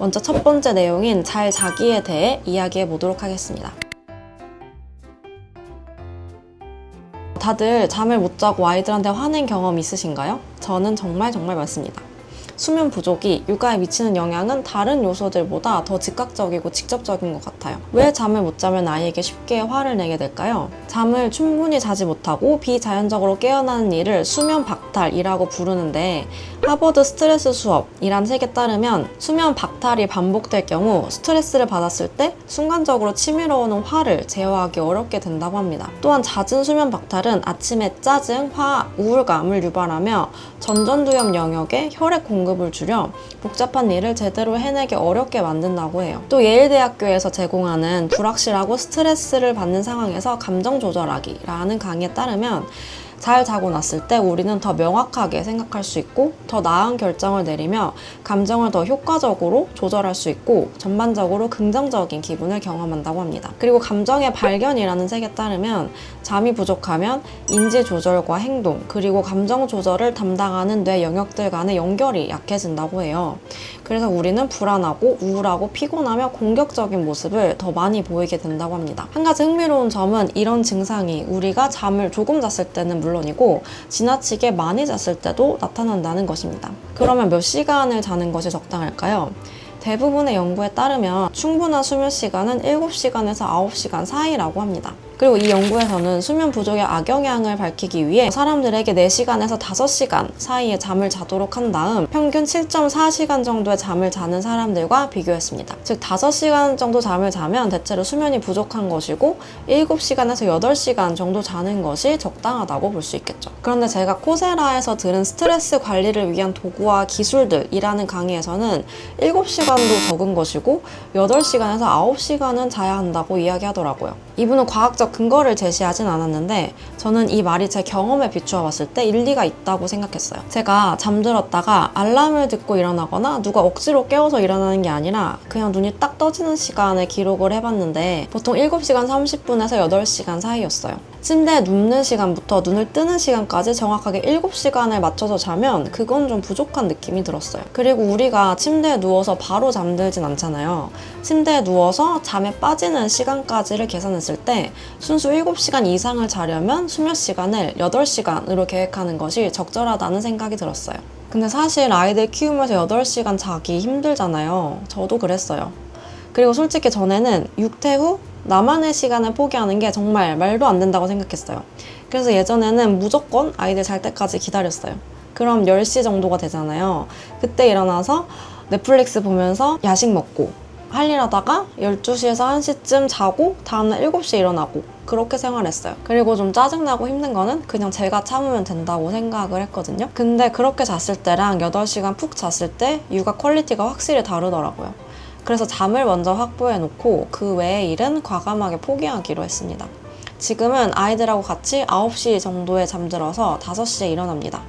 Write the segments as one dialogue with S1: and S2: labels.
S1: 먼저 첫 번째 내용인 잘 자기에 대해 이야기해 보도록 하겠습니다. 다들 잠을 못 자고 아이들한테 화낸 경험 있으신가요? 저는 정말 많습니다. 수면 부족이 육아에 미치는 영향은 다른 요소들보다 더 즉각적이고 직접적인 것 같아요. 왜 잠을 못 자면 아이에게 쉽게 화를 내게 될까요? 잠을 충분히 자지 못하고 비자연적으로 깨어나는 일을 수면 박탈이라고 부르는데, 하버드 스트레스 수업이란 책에 따르면 수면 박탈이 반복될 경우 스트레스를 받았을 때 순간적으로 치밀어오는 화를 제어하기 어렵게 된다고 합니다. 또한 잦은 수면 박탈은 아침에 짜증, 화, 우울감을 유발하며 전전두엽 영역에 혈액 공급을 줄여 복잡한 일을 제대로 해내기 어렵게 만든다고 해요. 또 예일대학교에서 제공하는 불확실하고 스트레스를 받는 상황에서 감정 조절하기라는 강의에 따르면 잘 자고 났을 때 우리는 더 명확하게 생각할 수 있고 더 나은 결정을 내리며 감정을 더 효과적으로 조절할 수 있고 전반적으로 긍정적인 기분을 경험한다고 합니다. 그리고 감정의 발견이라는 책에 따르면 잠이 부족하면 인지 조절과 행동 그리고 감정 조절을 담당하는 뇌 영역들 간의 연결이 약해진다고 해요. 그래서 우리는 불안하고 우울하고 피곤하며 공격적인 모습을 더 많이 보이게 된다고 합니다. 한 가지 흥미로운 점은 이런 증상이 우리가 잠을 조금 잤을 때는 물론이고 지나치게 많이 잤을 때도 나타난다는 것입니다. 그러면 몇 시간을 자는 것이 적당할까요? 대부분의 연구에 따르면 충분한 수면 시간은 7시간에서 9시간 사이라고 합니다. 그리고 이 연구에서는 수면 부족의 악영향을 밝히기 위해 사람들에게 4시간에서 5시간 사이에 잠을 자도록 한 다음 평균 7.4시간 정도의 잠을 자는 사람들과 비교했습니다. 즉 5시간 정도 잠을 자면 대체로 수면이 부족한 것이고 7시간에서 8시간 정도 자는 것이 적당하다고 볼 수 있겠죠. 그런데 제가 코세라에서 들은 스트레스 관리를 위한 도구와 기술들이라는 강의에서는 7시간도 적은 것이고 8시간에서 9시간은 자야 한다고 이야기하더라고요. 이분은 과학적 근거를 제시하진 않았는데 저는 이 말이 제 경험에 비추어 봤을 때 일리가 있다고 생각했어요. 제가 잠들었다가 알람을 듣고 일어나거나 누가 억지로 깨워서 일어나는 게 아니라 그냥 눈이 딱 떠지는 시간을 기록을 해봤는데 보통 7시간 30분에서 8시간 사이였어요. 침대에 눕는 시간부터 눈을 뜨는 시간까지 정확하게 7시간을 맞춰서 자면 그건 좀 부족한 느낌이 들었어요. 그리고 우리가 침대에 누워서 바로 잠들진 않잖아요. 침대에 누워서 잠에 빠지는 시간까지를 계산했을 때 순수 7시간 이상을 자려면 수면 시간을 8시간으로 계획하는 것이 적절하다는 생각이 들었어요. 근데 사실 아이들 키우면서 8시간 자기 힘들잖아요. 저도 그랬어요. 그리고 솔직히 전에는 육퇴 후 나만의 시간을 포기하는 게 정말 말도 안 된다고 생각했어요. 그래서 예전에는 무조건 아이들 잘 때까지 기다렸어요. 그럼 10시 정도가 되잖아요. 그때 일어나서 넷플릭스 보면서 야식 먹고 할 일 하다가 12시에서 1시쯤 자고 다음날 7시에 일어나고 그렇게 생활했어요. 그리고 좀 짜증나고 힘든 거는 그냥 제가 참으면 된다고 생각을 했거든요. 근데 그렇게 잤을 때랑 8시간 푹 잤을 때 육아 퀄리티가 확실히 다르더라고요. 그래서 잠을 먼저 확보해 놓고 그 외의 일은 과감하게 포기하기로 했습니다. 지금은 아이들하고 같이 9시 정도에 잠들어서 5시에 일어납니다.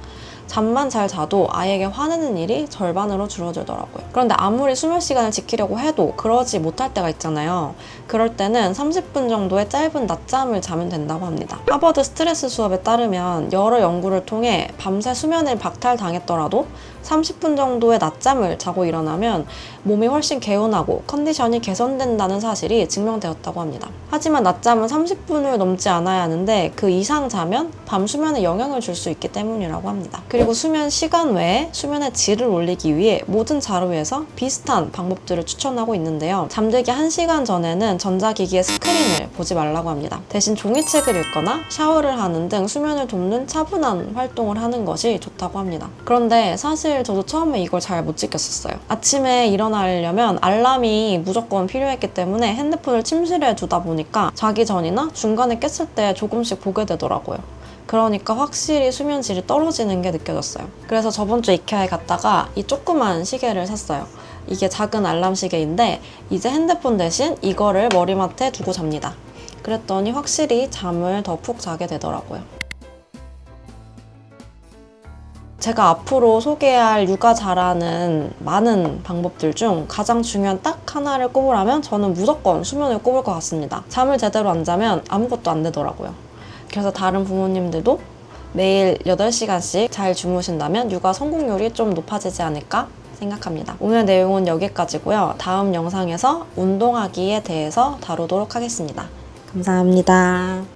S1: 잠만 잘 자도 아이에게 화내는 일이 절반으로 줄어들더라고요. 그런데 아무리 수면 시간을 지키려고 해도 그러지 못할 때가 있잖아요. 그럴 때는 30분 정도의 짧은 낮잠을 자면 된다고 합니다. 하버드 스트레스 수업에 따르면 여러 연구를 통해 밤새 수면을 박탈당했더라도 30분 정도의 낮잠을 자고 일어나면 몸이 훨씬 개운하고 컨디션이 개선된다는 사실이 증명되었다고 합니다. 하지만 낮잠은 30분을 넘지 않아야 하는데 그 이상 자면 밤 수면에 영향을 줄 수 있기 때문이라고 합니다. 그리고 수면 시간 외에 수면의 질을 올리기 위해 모든 자료에서 비슷한 방법들을 추천하고 있는데요. 잠들기 1시간 전에는 전자기기의 스크린을 보지 말라고 합니다. 대신 종이책을 읽거나 샤워를 하는 등 수면을 돕는 차분한 활동을 하는 것이 좋다고 합니다. 그런데 사실 저도 처음에 이걸 잘 못 지켰었어요. 아침에 일어나려면 알람이 무조건 필요했기 때문에 핸드폰을 침실에 두다 보니까 자기 전이나 중간에 깼을 때 조금씩 보게 되더라고요. 그러니까 확실히 수면 질이 떨어지는 게 느껴졌어요. 그래서 저번 주 이케아에 갔다가 이 조그만 시계를 샀어요. 이게 작은 알람 시계인데 이제 핸드폰 대신 이거를 머리맡에 두고 잡니다. 그랬더니 확실히 잠을 더 푹 자게 되더라고요. 제가 앞으로 소개할 육아 잘하는 많은 방법들 중 가장 중요한 딱 하나를 꼽으라면 저는 무조건 수면을 꼽을 것 같습니다. 잠을 제대로 안 자면 아무것도 안 되더라고요. 그래서 다른 부모님들도 매일 8시간씩 잘 주무신다면 육아 성공률이 좀 높아지지 않을까 생각합니다. 오늘 내용은 여기까지고요. 다음 영상에서 운동하기에 대해서 다루도록 하겠습니다. 감사합니다.